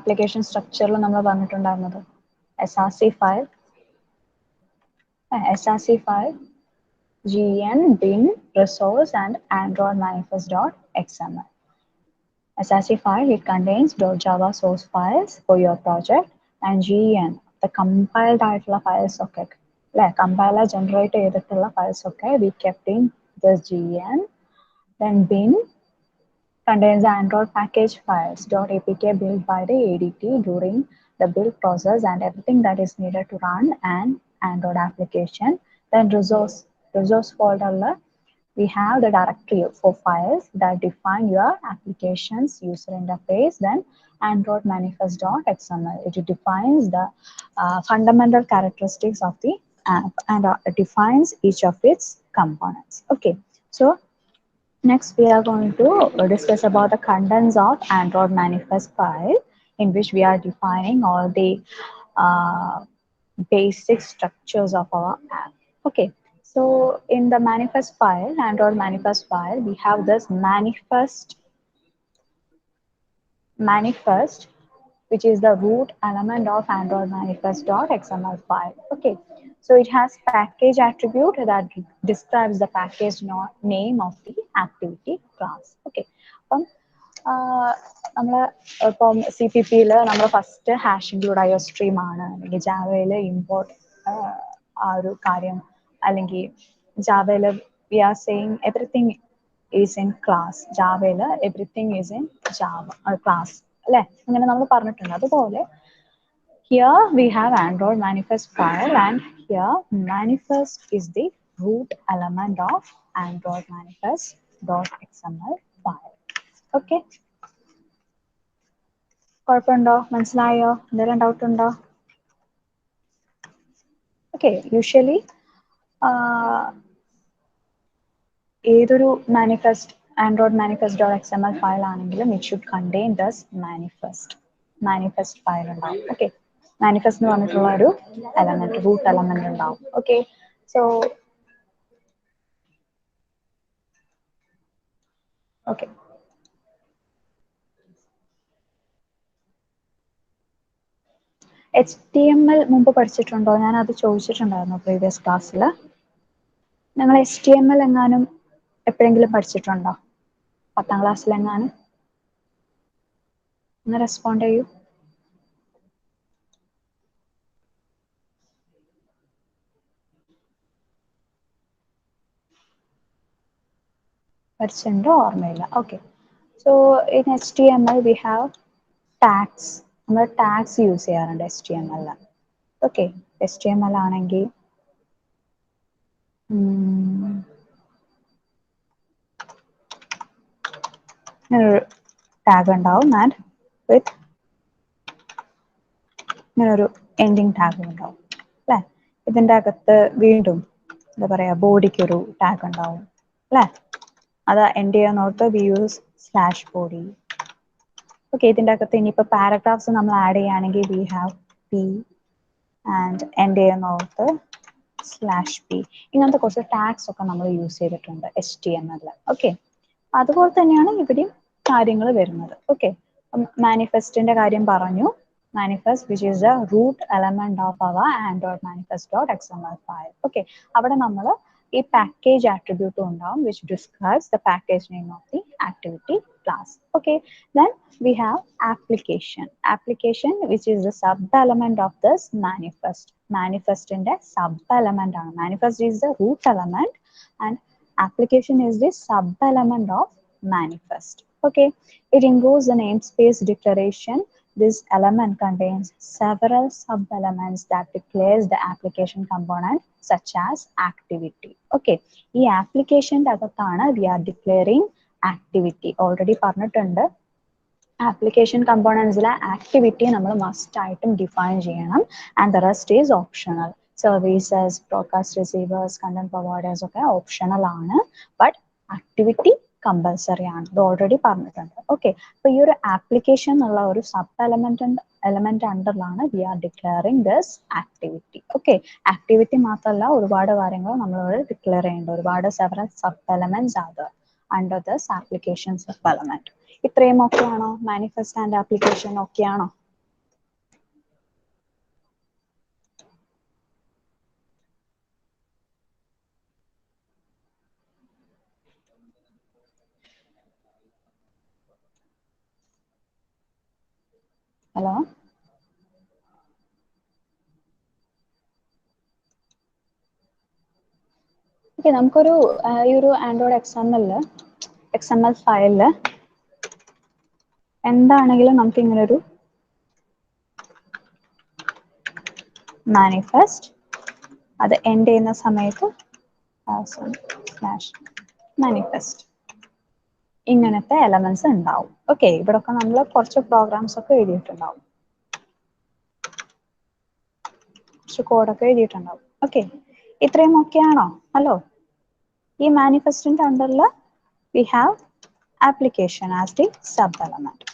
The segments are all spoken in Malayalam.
ആപ്ലിക്കേഷൻ സ്ട്രക്ചറിൽ നമ്മൾ പറഞ്ഞിട്ടുണ്ടായിരുന്നത്? src file gen bin resource and android manifest.xml. src file, it contains .java source files for your project, and gen, the compiled ആയിട്ടുള്ള files ഒക്കെ അല്ലെ, compiler generate ചെയ്തിട്ടുള്ള files ഒക്കെ we kept in this gen. Then bin contains the Android package files .apk built by the ADT during the build process and everything that is needed to run an Android application. Then resource folder, we have the directory for files that define your application's user interface. Then Android manifest.xml, it defines the fundamental characteristics of the app and defines each of its components. Okay, so next, we are going to discuss about the contents of Android manifest file, in which we are defining all the basic structures of our app. Okay, so in the manifest file, Android manifest file, we have this manifest, which is the root element of Android manifest.xml file. Okay, so it has package attribute that describes the package name of the activity class. Okay, നമ്മൾ ഇപ്പം CPP-ൽ നമ്മൾ ഫസ്റ്റ് ഹാഷ് ഇൻക്ലൂഡ് ആയ സ്ട്രീം ആണ്, അല്ലെങ്കിൽ ജാവയിൽ ഇമ്പോർട്ട് ആ ഒരു കാര്യം, അല്ലെങ്കിൽ ജാവയിൽ we are saying everything is in class, ജാവയിൽ everything is in Java class അല്ലെ, അങ്ങനെ നമ്മൾ പറഞ്ഞിട്ടുണ്ട്. അതുപോലെ here we have Android manifest file, and here manifest is the root element of Android manifest.xml file. Okay, കുഴപ്പമുണ്ടോ? മനസ്സിലായോ? എന്തെങ്കിലും ഡൗട്ട് ഉണ്ടോ? ഓക്കെ, യൂഷ്വലി ഏതൊരു മാനിഫെസ്റ്റ് ആൻഡ്രോയിഡ് manifest.xml ഫയൽ ആണെങ്കിലും it should contain this manifest file ഉണ്ടാവും. ഓക്കെ, മാനിഫെസ്റ്റ് എന്ന് പറഞ്ഞിട്ടുള്ള ഒരു എലമെന്റ്, റൂട്ട് എലമെന്റ് ഉണ്ടാവും. ഓക്കെ, സോ ഓക്കെ, HTML മുമ്പ് പഠിച്ചിട്ടുണ്ടോ? ഞാൻ അത് ചോദിച്ചിട്ടുണ്ടായിരുന്നു പ്രീവിയസ് ക്ലാസ്സിൽ. നിങ്ങൾ HTML എങ്ങാനും എപ്പോഴെങ്കിലും പഠിച്ചിട്ടുണ്ടോ? 10ാം ക്ലാസ്സിലെങ്ങാനും? ഒന്ന് റെസ്പോണ്ട് ചെയ്യൂ. പഠിച്ചിട്ടുണ്ടോ? ഓർമ്മയില്ല. Okay, so in HTML we have tags. നമ്മൾ ടാഗ്സ് യൂസ് ചെയ്യാറുണ്ട് HTML. ഓക്കെ, HTML ആണെങ്കിൽ ഇങ്ങനൊരു ടാഗ് ഉണ്ടാവും, ആൻഡ് വിത്ത് ഇങ്ങനൊരു എൻഡിങ് ടാഗ് ഉണ്ടാവും അല്ലേ. ഇതിൻ്റെ അകത്ത് വീണ്ടും എന്താ പറയുക, ബോഡിക്കൊരു ടാഗ് ഉണ്ടാവും അല്ലേ. അത് എൻഡ് ചെയ്യാന്നോർത്ത് വി യൂസ് /body. ഓക്കെ, ഇതിൻ്റെ അകത്ത് ഇനിയിപ്പോൾ പാരഗ്രാഫ്സ് നമ്മൾ ആഡ് ചെയ്യുകയാണെങ്കിൽ we have p and end ചെയ്യുന്നോർത്ത് /p. ഇങ്ങനത്തെ കുറച്ച് ടാഗ്സ് ഒക്കെ നമ്മൾ യൂസ് ചെയ്തിട്ടുണ്ട് HTML. ഓക്കെ, അതുപോലെ തന്നെയാണ് ഇവിടെയും കാര്യങ്ങൾ വരുന്നത്. ഓക്കെ, മാനിഫെസ്റ്റിന്റെ കാര്യം പറഞ്ഞു. manifest, which is the root element of our Android manifest.xml file. Okay, അവിടെ നമ്മൾ ഈ package attribute ഉണ്ടാവും, which describes the package name of the activity class. Okay, then we have application, which is the sub element of this manifest in the sub element ആണ്. Manifest is the root element and application is the sub element of manifest. Okay, it includes the namespace declaration. This element contains several sub-elements that declares the application component such as activity. Okay, ഈ ആപ്ലിക്കേഷൻ്റെ അകത്താണ് we are declaring activity. Already പറഞ്ഞിട്ടുണ്ട്, ആപ്ലിക്കേഷൻ കമ്പോണൻസിലെ ആക്ടിവിറ്റി നമ്മൾ മസ്റ്റ് ആയിട്ടും ഡിഫൈൻ ചെയ്യണം, and the rest is optional. Services, broadcast receivers, content providers ഒക്കെ ഓപ്ഷണൽ ആണ്, ബട്ട് ആക്ടിവിറ്റി കമ്പൽസറി ആണ്. ഇത് ഓൾറെഡി പറഞ്ഞിട്ടുണ്ട്. ഓക്കെ, അപ്പൊ ഈ ഒരു ആപ്ലിക്കേഷൻ എന്നുള്ള ഒരു സബ് എലമെന്റ് അണ്ടറിലാണ് we are declaring this activity. Okay, activity മാത്രമല്ല, ഒരുപാട് കാര്യങ്ങൾ നമ്മളോട് ഡിക്ലെയർ ചെയ്യേണ്ട, ഒരുപാട് സെവറൽ സബ് എലമെന്റ്സ് ആണ് under this application sub element. ഇത്രയും ഓക്കെ ആണോ? മാനിഫെസ്റ്റ് ആൻഡ് ആപ്ലിക്കേഷൻ ഓക്കെ ആണോ? ഹലോ. ഓക്കെ, നമുക്കൊരു ഈ ഒരു ആൻഡ്രോയിഡ് XML ഫയലില് എന്താണെങ്കിലും നമുക്ക് ഇങ്ങനെ ഒരു മാനിഫെസ്റ്റ് അത് എൻഡ് ചെയ്യുന്ന സമയത്ത് മാനിഫെസ്റ്റ് ഇങ്ങനത്തെ എലമെന്റ്സ് ഉണ്ടാവും. ഓക്കെ, ഇവിടൊക്കെ നമ്മൾ കുറച്ച് പ്രോഗ്രാംസ് ഒക്കെ എഴുതിയിട്ടുണ്ടാവും, കുറച്ച് കോഡൊക്കെ എഴുതിയിട്ടുണ്ടാവും. ഓക്കെ, ഇത്രയും ഓക്കെ ആണോ? ഹലോ. ഈ മാനിഫെസ്റ്റിന്റെ അണ്ടറിൽ we have application as the sub element.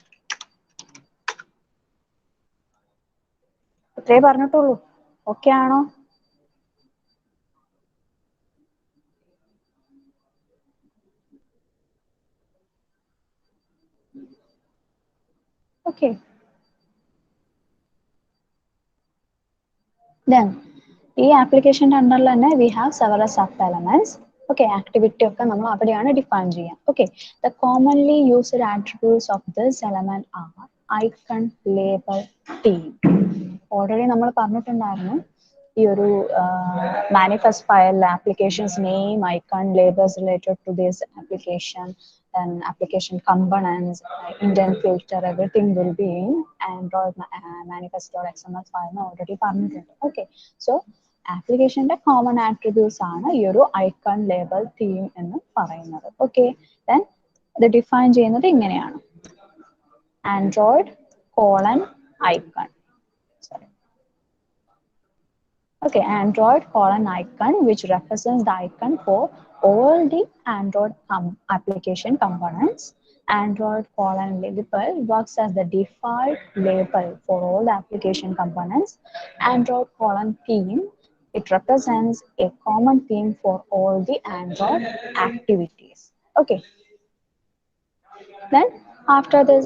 ഇത്രേ പറഞ്ഞിട്ടുള്ളൂ. ഓക്കെ ആണോ? ഓക്കെ. Then ഈ ആപ്ലിക്കേഷന്റെ അണ്ടറിൽ തന്നെ we have several sub elements. Okay, activity ഒക്കെ നമ്മൾ അവിടെയാണ് ഡിഫൈൻ ചെയ്യുക. Okay, the commonly used attributes of this element are icon, label, theme. Already നമ്മൾ പറഞ്ഞിട്ടുണ്ടായിരുന്നു ഈ ഒരു മാനിഫെസ്റ്റ് ഫയലിൽ applications name, icon, labels related to this application, then application components, indent filter, everything will be in Android manifest.xml file already പറഞ്ഞിട്ടുണ്ട്. ഓക്കെ, സോ ആപ്ലിക്കേഷന്റെ കോമൺ ആട്രിബ്യൂട്ട്സ് ആണ് ഈ ഒരു ഐക്കൺ, ലേബൽ, തീം എന്ന് പറയുന്നത്. ഓക്കെ, ദെൻ ഇത് ഡിഫൈൻ ചെയ്യുന്നത് ഇങ്ങനെയാണ്: Android colon icon. Okay, Android colon icon, which represents the icon for all the Android application components. Android colon label works as the default label for all the application components. Android colon theme, it represents a common theme for all the Android activities. Okay. Then after this,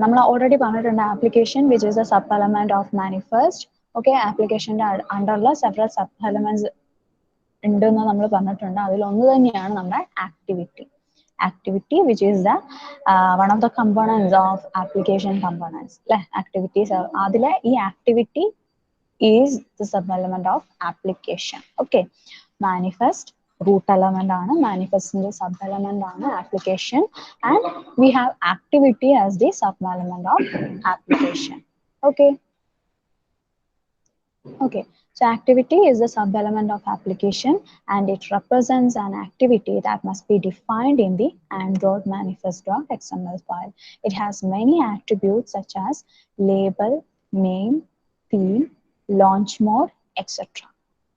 നമ്മൾ already പറഞ്ഞിട്ടുണ്ട് application which is a sub element of manifest. Okay, applicationന്റെ അണ്ടറിൽ സെവറൽ സബ് എലമെന്റ്സ് ഉണ്ടെന്ന് നമ്മൾ പറഞ്ഞിട്ടുണ്ട്. അതിലൊന്ന് തന്നെയാണ് നമ്മുടെ activity. Activity which is the one of the components of application components അല്ലെ. ആക്ടിവിറ്റീസ് അതിലെ ഈ activity is the sub element of application. Okay, manifest root element ആണ്, മാനിഫെസ്റ്റിന്റെ സബ് എലമെന്റ് ആണ് application, and we have activity as the sub element of application. Okay. Okay, so activity is the sub-element of application and it represents an activity that must be defined in the Android manifest.xml file. It has many attributes such as label, name, theme, launch mode, etc.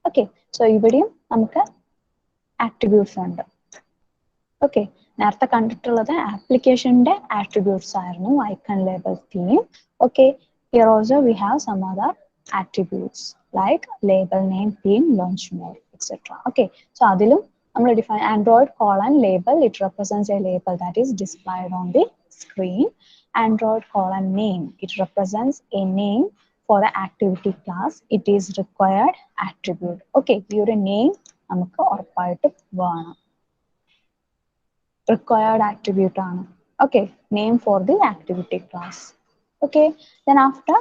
Okay, so ഇവിടെയും നമുക്ക് attributes ഉണ്ട്. Okay, നേരത്തെ കണ്ടിട്ടുള്ളത് ആപ്ലിക്കേഷന്റെ attributes ആയിരുന്നു, icon, label, theme. Okay, here also we have some other attributes like label, name, theme, launch mode, etc. Okay, so adilum നമ്മൾ define Android colon label, it represents a label that is displayed on the screen. Android colon name, it represents a name for the activity class. It is required attribute. Okay, ഈ ഒരു name നമുക്ക് ഉറപ്പായിട്ട് വേണം, required attribute ആണ്. Okay, name for the activity class. Okay, then after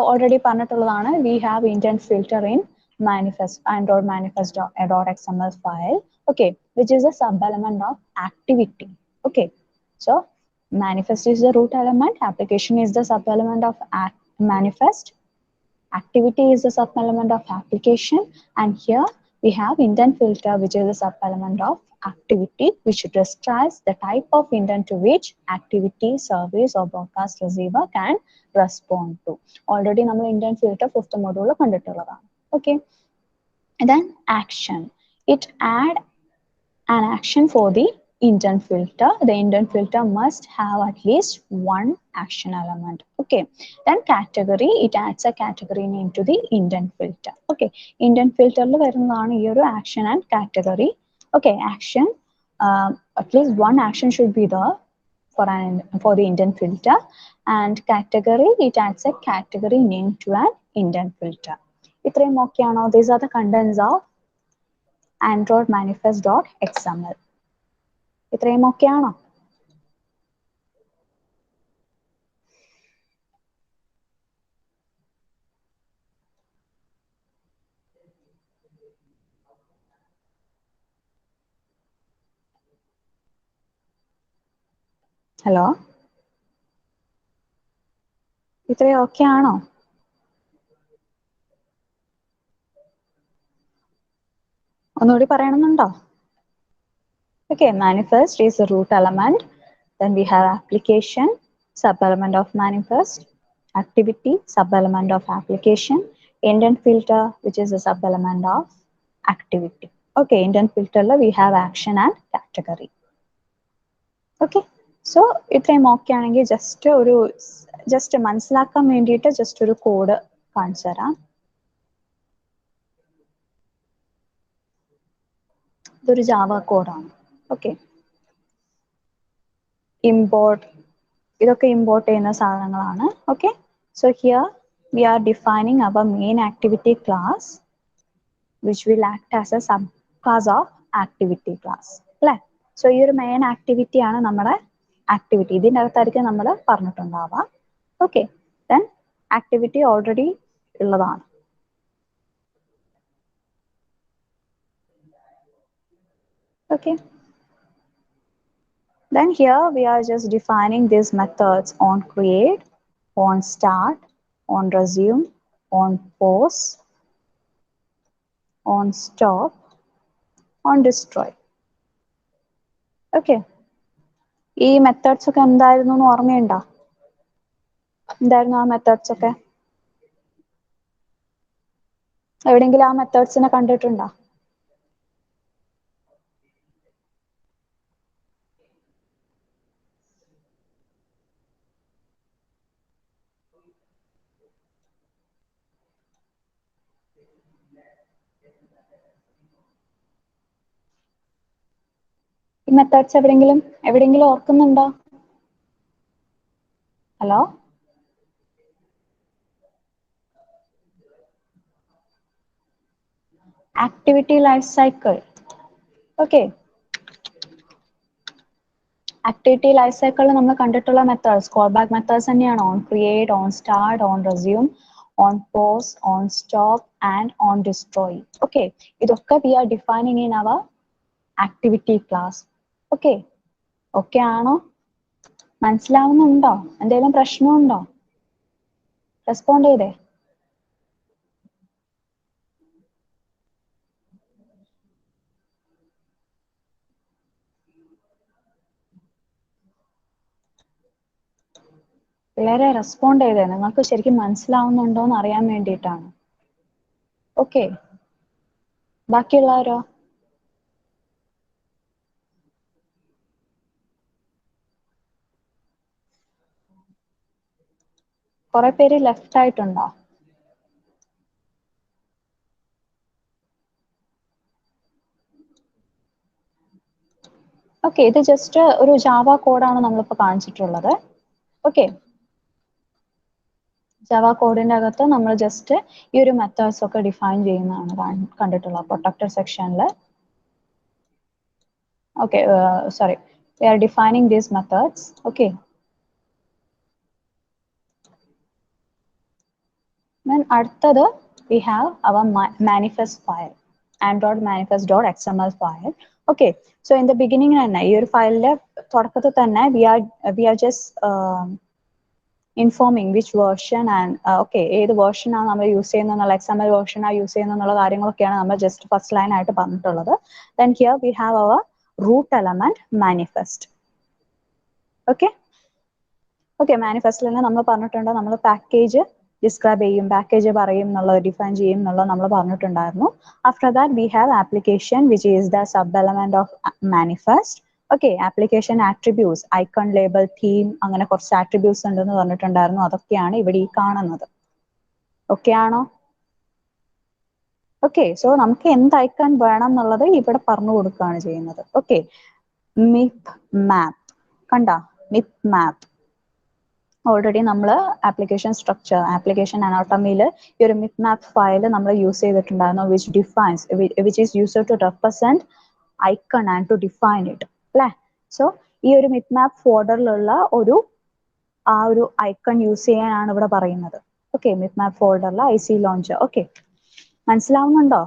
already പറഞ്ഞിട്ടുള്ളതാണ് we have indent filter in manifest Android manifest.xml file. Okay, which is a sub element of activity. Okay, so manifest is the root element, application is the sub element of manifest, activity is the sub element of application, and here we have indent filter which is a sub element of activity which describes the type of indent to which activity, service or broadcast receiver can respond to. Already നമ്മൾ indent filter fifth module കണ്ടിട്ടുള്ളതാണ്. Okay, and then action, it add an action for the indent filter. The indent filter must have at least one action element. Okay, then category, it adds a category name to the indent filter. Okay, indent filter ൽ വരുന്നതാണ് ഈ ഒരു action and category. Okay, action, at least one action should be there for the indent filter, and category, it adds a category name to an indent filter. ഇത്രയും ഓക്കെ ആണോ? These are the contents of Android manifest.xml. ഇത്രയും ഓക്കെ ആണോ? ഹലോ, ഇത്രയും ഓക്കെ ആണോ? ഒന്നുകൂടി പറയണമെന്നുണ്ടോ? Okay, manifest is the root element. Then we have application, sub-element of manifest, activity, sub-element of application, indent filter, which is a sub-element of activity. Okay, indent filter we have action and category. Okay, so ഇത്രയും ഓക്കെ ആണെങ്കിൽ ജസ്റ്റ് മനസ്സിലാക്കാൻ വേണ്ടിയിട്ട് ജസ്റ്റ് ഒരു കോഡ് കാണിച്ചു തരാം. ഇതൊരു ജാവ കോഡാണ്. ഓക്കെ, ഇമ്പോർട്ട്, ഇതൊക്കെ ഇമ്പോർട്ട് ചെയ്യുന്ന സാധനങ്ങളാണ്. Okay, so here we are defining our main activity class which will act as a subclass of activity class അല്ലേ? സോ ഈ ഒരു മെയിൻ ആക്ടിവിറ്റി ആണ് നമ്മുടെ ആക്ടിവിറ്റി. ഇതിൻ്റെ അകത്തായിരിക്കും നമ്മൾ പറഞ്ഞിട്ടുണ്ടാവുക. ഓക്കെ, ദെൻ ആക്ടിവിറ്റി ഓൾറെഡി ഉള്ളതാണ്. Okay, then here we are just defining these methods on create, on start, on resume, on pause, on stop, on destroy. Okay, ഈ മെത്തേഡ്സ് ഒക്കെ എന്തായിരുന്നു എന്ന് ഓർമ്മയുണ്ടോ? എന്തായിരുന്നു ആ മെത്തേഡ്സ് ഒക്കെ? എവിടെയെങ്കിലും ആ മെത്തേഡ്സിനെ കണ്ടിട്ടുണ്ടോ? ഈ മെത്തേഡ്സ് എവിടെയെങ്കിലും ഓർക്കുന്നുണ്ടോ? Hello, activity life cycle. Okay, activity life സൈക്കിളിൽ നമ്മൾ കണ്ടിട്ടുള്ള മെത്തേഡ്സ് കോൾ ബാക്ക് മെത്തേഡ്സ് തന്നെയാണ്. On create, on start, on resume, on pause, on stop and on destroy. Okay, ഇതൊക്കെ we are defining in our activity class. Okay, okay ആണോ? മനസ്സിലാവുന്നുണ്ടോ? എന്തെങ്കിലും പ്രശ്നമുണ്ടോ? റെസ്പോണ്ട് ചെയ്തേ. പിള്ളേരെ റെസ്പോണ്ട് ചെയ്തേ, നിങ്ങൾക്ക് ശരിക്കും മനസ്സിലാവുന്നുണ്ടോ എന്ന് അറിയാൻ വേണ്ടിയിട്ടാണ്. ഓക്കെ, ബാക്കിയുള്ളവരോ? കുറെ പേര് ലെഫ്റ്റ് ആയിട്ടുണ്ടോ? ഓക്കെ, ഇത് ജസ്റ്റ് ഒരു ജാവ കോഡാണ് നമ്മളിപ്പോൾ കാണിച്ചിട്ടുള്ളത്. ഓക്കെ, ജാവ കോഡിന്റെ അകത്ത് നമ്മൾ ജസ്റ്റ് ഈ ഒരു മെത്തേഡ്സ് ഒക്കെ ഡിഫൈൻ ചെയ്യുന്നതാണ് കണ്ടിട്ടുള്ളത് പ്രൊട്ടക്ടർ സെക്ഷനിൽ. Okay, sorry, we are defining these methods. Okay, അടുത്തത് we have our manifest file, android manifest.xml file. Okay, so in the beginning തന്നെ ഈ ഒരു ഫയലിന്റെ തുടക്കത്തിൽ തന്നെ we are just informing which version and okay ഏത് വേർഷൻ ആണ് നമ്മൾ യൂസ് ചെയ്യുന്നത്, XML വേർഷൻ ആണ് യൂസ് ചെയ്യുന്നുള്ള കാര്യങ്ങളൊക്കെയാണ് നമ്മൾ ജസ്റ്റ് ഫസ്റ്റ് ലൈൻ ആയിട്ട് പറഞ്ഞിട്ടുള്ളത്. Then here we have our root element manifest. Okay, okay, മാനിഫെസ്റ്റിൽ തന്നെ നമ്മൾ പറഞ്ഞിട്ടുണ്ട് നമ്മൾ പാക്കേജ് ഡിസ്ക്രൈബ് ചെയ്യും, പാക്കേജ് പറയും എന്നുള്ളത്, ഡിഫൈൻ ചെയ്യും എന്നുള്ളത് നമ്മൾ പറഞ്ഞിട്ടുണ്ടായിരുന്നു. After that we have application which is the sub element of manifest. Okay, application attributes, icon, label, theme, അങ്ങനെ കുറച്ച് ആട്രിബ്യൂട്ട്സ് ഉണ്ടെന്ന് പറഞ്ഞിട്ടുണ്ടായിരുന്നു. അതൊക്കെയാണ് ഇവിടെ ഈ കാണുന്നത്. ഓക്കെ ആണോ? ഓക്കെ, സോ നമുക്ക് എന്ത് ഐക്കൺ വേണം എന്നുള്ളത് ഇവിടെ പറഞ്ഞു കൊടുക്കുകയാണ് ചെയ്യുന്നത്. ഓക്കെ, മിപ്പ് മാപ്പ് കണ്ട, മിപ്പ് മാപ്പ് ഓൾറെഡി നമ്മൾ ആപ്ലിക്കേഷൻ സ്ട്രക്ചർ, ആപ്ലിക്കേഷൻ അനോട്ടമിയിൽ ഈ ഒരു മിപ്പ് മാപ്പ് ഫയൽ നമ്മൾ യൂസ് ചെയ്തിട്ടുണ്ടായിരുന്നു. Which defines, which is used to represent icon and to define it അല്ലേ? സോ ഈ ഒരു മിപ്പ് മാപ്പ് ഫോൾഡറിലുള്ള ആ ഒരു ഐക്കൺ യൂസ് ചെയ്യാനാണ് ഇവിടെ പറയുന്നത്. ഓക്കെ, മിപ്പ് മാപ്പ് ഫോൾഡറിലെ IC ലോഞ്ചർ. ഓക്കെ, മനസ്സിലാവുന്നുണ്ടോ?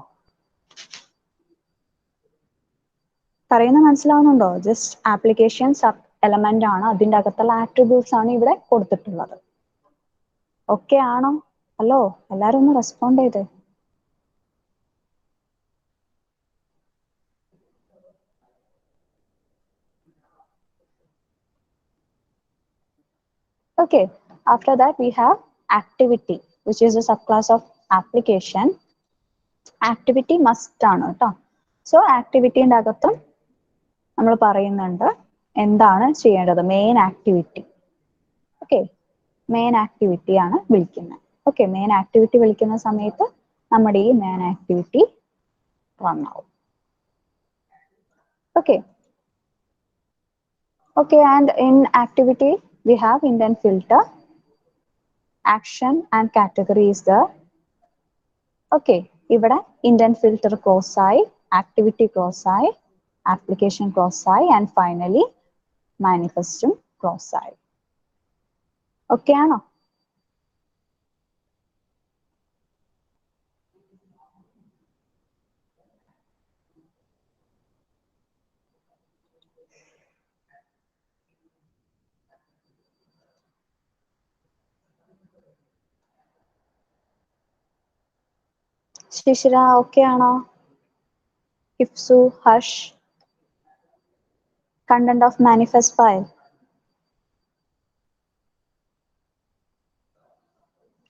പറയുന്നത് മനസ്സിലാവുന്നുണ്ടോ? ജസ്റ്റ് ആപ്ലിക്കേഷൻ സബ് എലമെന്റ് ആണ്, അതിന്റെ അകത്തുള്ള ആട്രിബ്യൂട്ട്സ് ആണ് ഇവിടെ കൊടുത്തിട്ടുള്ളത്. ഓക്കെ ആണോ? ഹലോ, എല്ലാരും ഒന്ന് റെസ്പോണ്ട് ചെയ്തേ. Okay, after that we have activity, which is a subclass of application. Activity must ആണ് കേട്ടോ. സോ ആക്ടിവിറ്റിന്റെ അകത്തും നമ്മൾ പറയുന്നുണ്ട് എന്താണ് ചെയ്യേണ്ടത്, main activity. Okay, main activity ആണ് വിളിക്കുന്നത്. ഓക്കെ, മെയിൻ ആക്ടിവിറ്റി വിളിക്കുന്ന സമയത്ത് നമ്മുടെ ഈ മെയിൻ ആക്ടിവിറ്റി റൺ ആവും. Okay, okay, and in activity we have indent filter, action and category is there. Okay, ഇവിടെ indent filter close ആയി, activity close ആയി, application close ആയി, and finally manifestum close ആയി. Okay ആണോ? ശിശിര ഓക്കെ ആണോ? ഹിപ്സു, Harsh, content of manifest file.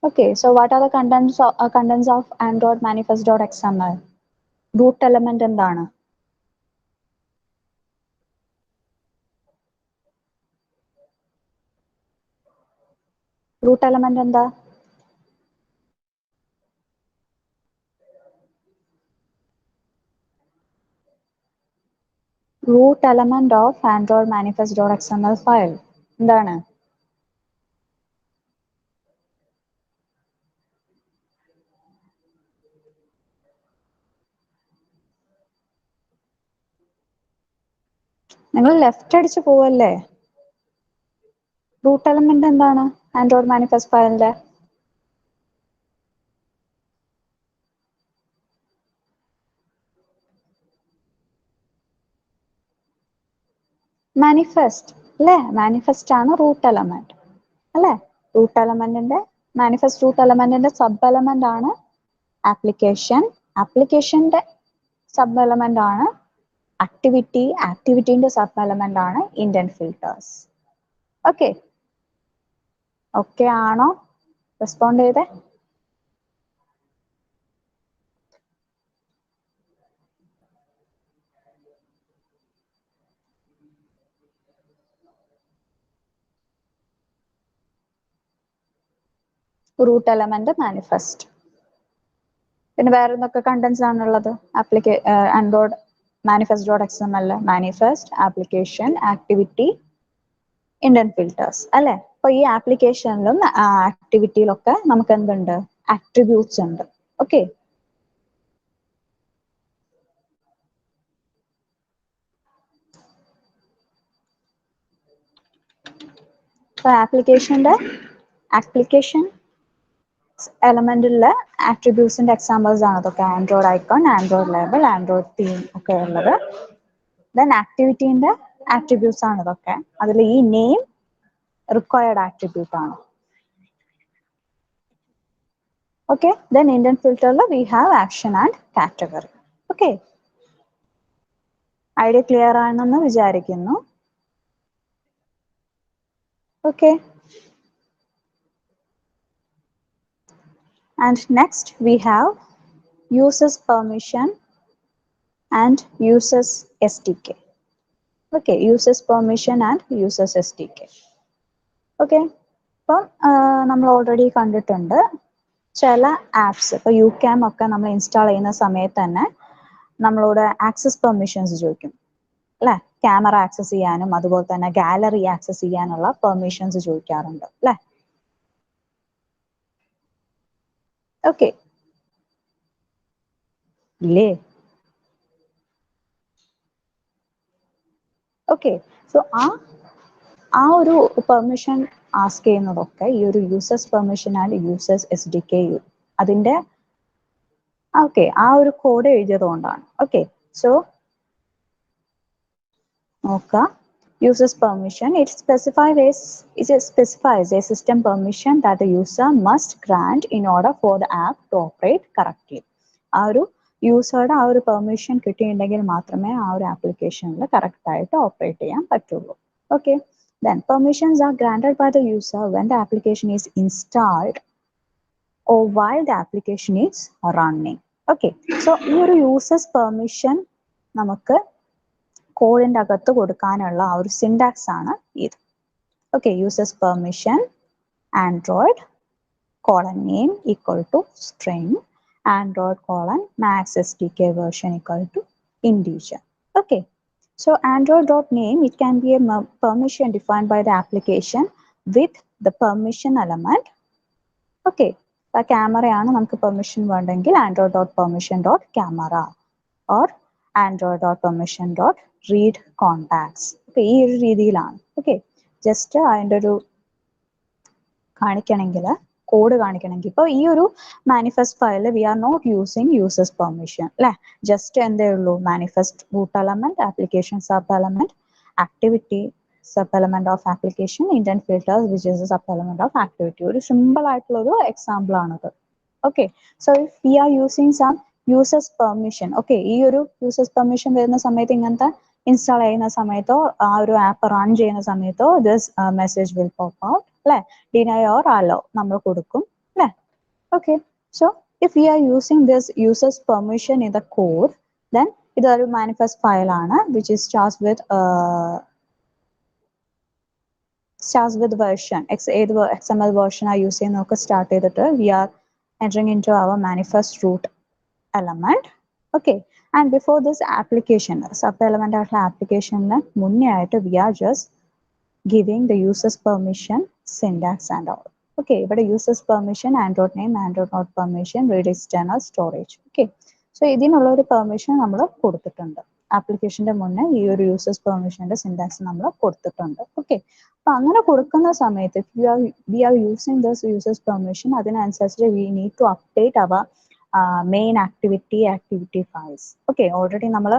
Okay, so what are the contents of android manifest.xml? root element എന്താണ്? root element എന്താ? root element of android manifest.xml file എന്താണ്? നിങ്ങൾ ലെഫ്റ്റ് അടിച്ച് പോവല്ലേ? റൂട്ട് എലമെന്റ് എന്താണ് ആൻഡ്രോയിഡ് മാനിഫെസ്റ്റ് ഫയലിന്റെ? മാനിഫെസ്റ്റ് അല്ലേ? മാനിഫെസ്റ്റ് ആണ് റൂട്ട് എലമെന്റ് അല്ലേ? റൂട്ട് എലമെന്റിന്റെ മാനിഫെസ്റ്റ് റൂട്ട് എലമെന്റിന്റെ സബ് എലമെന്റ് ആണ് ആപ്ലിക്കേഷൻ. ആപ്ലിക്കേഷന്റെ സബ് എലമെന്റ് ആണ് ആക്ടിവിറ്റി. ആക്ടിവിറ്റിന്റെ സബ് എലമെന്റ് ആണ് ഇൻഡന്റ് ഫിൽട്ടേഴ്സ്. ഓക്കെ, ഓക്കെ ആണോ? റെസ്പോണ്ട് ചെയ്തേ. Root element manifest. പിന്നെ വേറെ എന്തൊക്കെ കണ്ടന്റ്സ് ആണുള്ളത് Android manifest.xml? Manifest, application, activity, intent filters അല്ലെ? അപ്പൊ ഈ ആപ്ലിക്കേഷനിലും ആക്ടിവിറ്റിയിലൊക്കെ നമുക്ക് എന്തുണ്ട്? ആട്രിബ്യൂട്ട്സ് ഉണ്ട്. ഓക്കെ, ആപ്ലിക്കേഷൻ എലമെന്റിലെ ആട്രിബ്യൂട്ട്സിന്റെ എക്സാമ്പിൾസ് ആണ് അതൊക്കെ. Android icon, Android label, Android theme ഒക്കെ ഉള്ളത്. ദെൻ ആക്ടിവിറ്റിന്റെ ആട്രിബ്യൂട്ട്സ് ആണ് ഇതൊക്കെ. അതിൽ ഈ നെയിം റിക്വയർഡ് ആട്രിബ്യൂട്ട് ആണ്. Okay, then indent filter we have action and category. Okay, idea clear ആണെന്ന് വിചാരിക്കുന്നു. Okay, and next we have users permission and users SDK. Okay, users permission and users SDK. Okay, അപ്പം നമ്മൾ ഓൾറെഡി കണ്ടിട്ടുണ്ട് ചില ആപ്സ്, ഇപ്പൊ യുക്യാം ഒക്കെ നമ്മൾ ഇൻസ്റ്റാൾ ചെയ്യുന്ന സമയത്ത് തന്നെ നമ്മളോട് ആക്സസ് പെർമിഷൻസ് ചോദിക്കും അല്ലെ? ക്യാമറ ആക്സസ് ചെയ്യാനും അതുപോലെ തന്നെ ഗാലറി ആക്സസ് ചെയ്യാനുള്ള പെർമിഷൻസ് ചോദിക്കാറുണ്ട് അല്ലെ? ഓക്കെ ഇല്ലേ? ഓക്കെ, സോ ആ ഒരു പെർമിഷൻ ആസ്ക് ചെയ്യുന്നതൊക്കെ ഈ ഒരു users permission and users SDK അതിന്റെ ഓക്കെ ആ ഒരു കോഡ് എഴുതിയത് കൊണ്ടാണ്. ഓക്കെ, സോ നോക്കാം. User's permission, it specifies a system permission that the user must grant in order for the app to operate correctly. ആ ഒരു യൂസറുടെ ആ ഒരു പെർമിഷൻ കിട്ടിയിട്ടുണ്ടെങ്കിൽ മാത്രമേ ആ ഒരു ആപ്ലിക്കേഷനിൽ കറക്റ്റ് ആയിട്ട് ഓപ്പറേറ്റ് ചെയ്യാൻ പറ്റുള്ളൂ. Okay, then permissions are granted by the user when the application is installed or while the application is running. Okay, so ഈ ഒരു യൂസേഴ്സ് പെർമിഷൻ നമുക്ക് കോഡിന്റെ അകത്ത് കൊടുക്കാനുള്ള ആ ഒരു സിൻടാക്സ് ആണ് ഇത്. Okay, users permission Android colon name equal to string android colon max SDK version equal to integer. Okay, so android.name, it can be a permission defined by the application with the permission element. Okay, camera ആണ് നമുക്ക് പെർമിഷൻ വേണ്ടെങ്കിൽ android.permission.camera or android.permission.read contacts. Okay, ഈ ഒരു രീതിയിലാണ്. ഓക്കെ, ജസ്റ്റ് അതിൻ്റെ ഒരു കാണിക്കണമെങ്കിൽ കോഡ് കാണിക്കണമെങ്കിൽ ഇപ്പോൾ ഈ ഒരു manifest file we are not using users permission അല്ലേ, ജസ്റ്റ് എന്തേ ഉള്ളൂ manifest root element, application sub element, activity sub element of application, intent filters which is sub element of activity. ഒരു സിമ്പിൾ ആയിട്ടുള്ള ഒരു എക്സാമ്പിൾ ആണത്. Okay, so if we are using some users permission, okay, ഈ ഒരു യൂസേഴ്സ് പെർമിഷൻ വരുന്ന സമയത്ത് ഇങ്ങനത്തെ ഇൻസ്റ്റാൾ ചെയ്യുന്ന സമയത്തോ ആ ഒരു ആപ്പ് റൺ ചെയ്യുന്ന സമയത്തോ this message will pop out അല്ലെ, deny or allow നമ്മൾ കൊടുക്കും അല്ലെ. Okay, so if we are using this users permission in the code, then ഇതൊരു മാനിഫെസ്റ്റ് ഫയൽ ആണ് വിച്ച് is starts with version ഏത് XML version ആ യൂസ് ചെയ്യുന്നതൊക്കെ സ്റ്റാർട്ട് ചെയ്തിട്ട് we are entering into our manifest root element. Okay, and before this application sub element ആയിട്ടുള്ള ആപ്ലിക്കേഷന് മുന്നേ ആയിട്ട് we are just giving the users permission syntax and all. Okay, ഇവിടെ users permission android name, android not permission, read external storage. Okay, so ഇതിനുള്ള ഒരു പെർമിഷൻ നമ്മൾ കൊടുത്തിട്ടുണ്ട്. ആപ്ലിക്കേഷന്റെ മുന്നേ ഈ ഒരു യൂസേഴ്സ് പെർമിഷന്റെ സിൻടാക്സ് നമ്മൾ കൊടുത്തിട്ടുണ്ട്. ഓക്കെ, അപ്പൊ അങ്ങനെ കൊടുക്കുന്ന സമയത്ത് we are using this users permission, അതിനനുസരിച്ച് we need to update our main activity files. Okay, already നമ്മൾ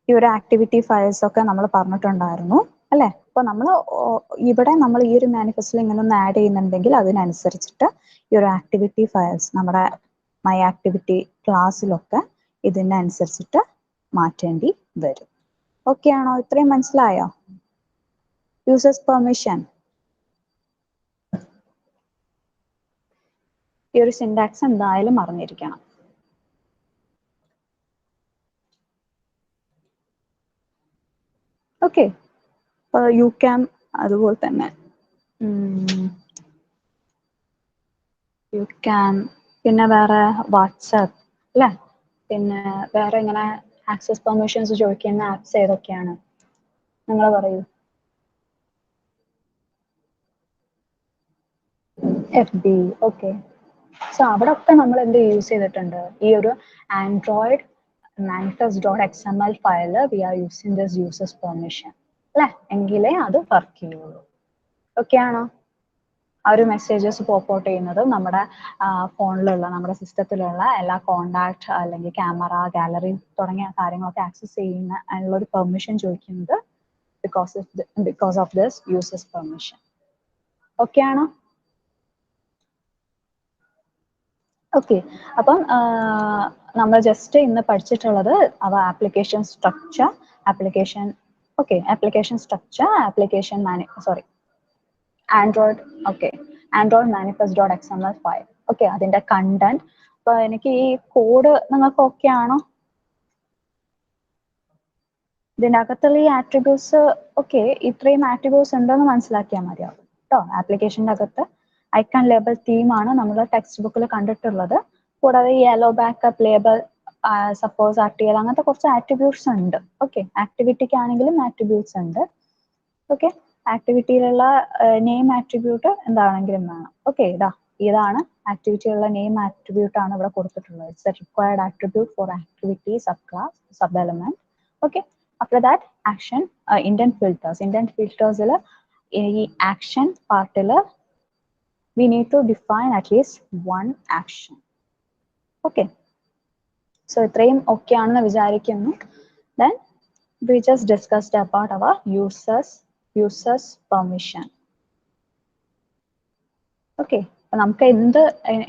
ഈ ഒരു ആക്ടിവിറ്റി ഫയൽസ് ഒക്കെ നമ്മൾ പറഞ്ഞിട്ടുണ്ടായിരുന്നു അല്ലെ. അപ്പൊ നമ്മൾ ഇവിടെ നമ്മൾ ഈ ഒരു മാനിഫെസ്റ്റിൽ ഇങ്ങനെ ഒന്ന് ആഡ് ചെയ്യുന്നുണ്ടെങ്കിൽ അതിനനുസരിച്ചിട്ട് ഈ ഒരു ആക്ടിവിറ്റി ഫയൽസ് നമ്മുടെ മൈ ആക്ടിവിറ്റി ക്ലാസ്സിലൊക്കെ ഇതിനനുസരിച്ചിട്ട് മാറ്റേണ്ടി വരും. ഓക്കെ ആണോ? ഇത്രയും മനസ്സിലായോ? യൂസേഴ്സ് പെർമിഷൻ ഈ ഒരു സിൻടാക്സ് എന്തായാലും അറിഞ്ഞിരിക്കണം. ഓക്കെ, യു ക്യാൻ അതുപോലെ തന്നെ യു ക്യാൻ, പിന്നെ വേറെ വാട്സാപ്പ് അല്ലേ, പിന്നെ വേറെ ഇങ്ങനെ ആക്സസ് പെർമിഷൻസ് ചോദിക്കുന്ന ആപ്സ് ഏതൊക്കെയാണ് നിങ്ങൾ പറയൂ? FB. ഓക്കെ, സോ അവിടെ ഒക്കെ നമ്മൾ എന്ത് യൂസ് ചെയ്തിട്ടുണ്ട്? ഈ ഒരു android manifest.xml file we are using this users permission അല്ലെ, എങ്കിലേ അത് വർക്ക് ചെയ്യുള്ളൂ. ഓക്കെ ആണോ? ആ ഒരു മെസ്സേജസ് പോപ്പ് ഔട്ട് ചെയ്യുന്നത് നമ്മുടെ ഫോണിലുള്ള നമ്മുടെ സിസ്റ്റത്തിലുള്ള എല്ലാ കോണ്ടാക്ട് അല്ലെങ്കിൽ ക്യാമറ, ഗാലറി തുടങ്ങിയ കാര്യങ്ങളൊക്കെ ആക്സസ് ചെയ്യുന്ന അതിനുള്ള ഒരു പെർമിഷൻ ചോദിക്കുന്നത് because of this users permission. Okay ആണോ? ഓക്കെ, അപ്പം നമ്മൾ ജസ്റ്റ് ഇന്ന് പഠിച്ചിട്ടുള്ളത് അവ application structure, application structure, application Android. Okay, Android manifest.xml file. Okay, അതിന്റെ കണ്ടന്റ്. അപ്പൊ എനിക്ക് ഈ കോഡ് നിങ്ങൾക്ക് ഓക്കെ ആണോ? ഇതിന്റെ അകത്തുള്ള ഈ ആട്രിബ്യൂട്ട്സ്, ഓക്കെ, ഇത്രയും ആട്രിബ്യൂട്ട്സ് ഉണ്ടെന്ന് മനസ്സിലാക്കിയാൽ മതിയാവും കേട്ടോ. ആപ്ലിക്കേഷന്റെ അകത്ത് ഐക്കൺ ലേബൽ തീമാണ് നമ്മൾ ടെക്സ്റ്റ് ബുക്കിൽ കണ്ടിട്ടുള്ളത്. കൂടാതെ yellow backup label, suppose RTL, അങ്ങനത്തെ കുറച്ച് ആട്രിബ്യൂട്ട്സ് ഉണ്ട്. ഓക്കെ, ആക്ടിവിറ്റിക്ക് ആണെങ്കിലും ആട്രിബ്യൂട്ട്സ് ഉണ്ട്. ഓക്കെ, ആക്ടിവിറ്റിയിലുള്ള നെയിം ആട്രിബ്യൂട്ട് എന്താണെങ്കിലും വേണം. ഓക്കെ, ഇതാണ് ആക്ടിവിറ്റിയുള്ള നെയിം ആട്രിബ്യൂട്ട് ആണ് ഇവിടെ കൊടുത്തിട്ടുള്ളത്. It's a required attribute for activity sub class sub element. Okay, after that action, indent filters ഈ ആക്ഷൻ പാർട്ടിൽ we need to define at least one action. Okay, so ഇത്രയും ഓക്കെ ആണെന്ന് വിചാരിക്കുന്നു. Then we just discussed about our users permission. Okay, അപ്പൊ നമുക്ക്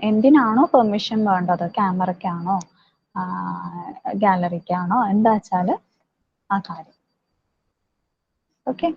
എന്തിനാണോ പെർമിഷൻ വേണ്ടത്, ക്യാമറയ്ക്കാണോ ഗാലറിക്കാണോ എന്താ വെച്ചാൽ ആ കാര്യം. ഓക്കെ.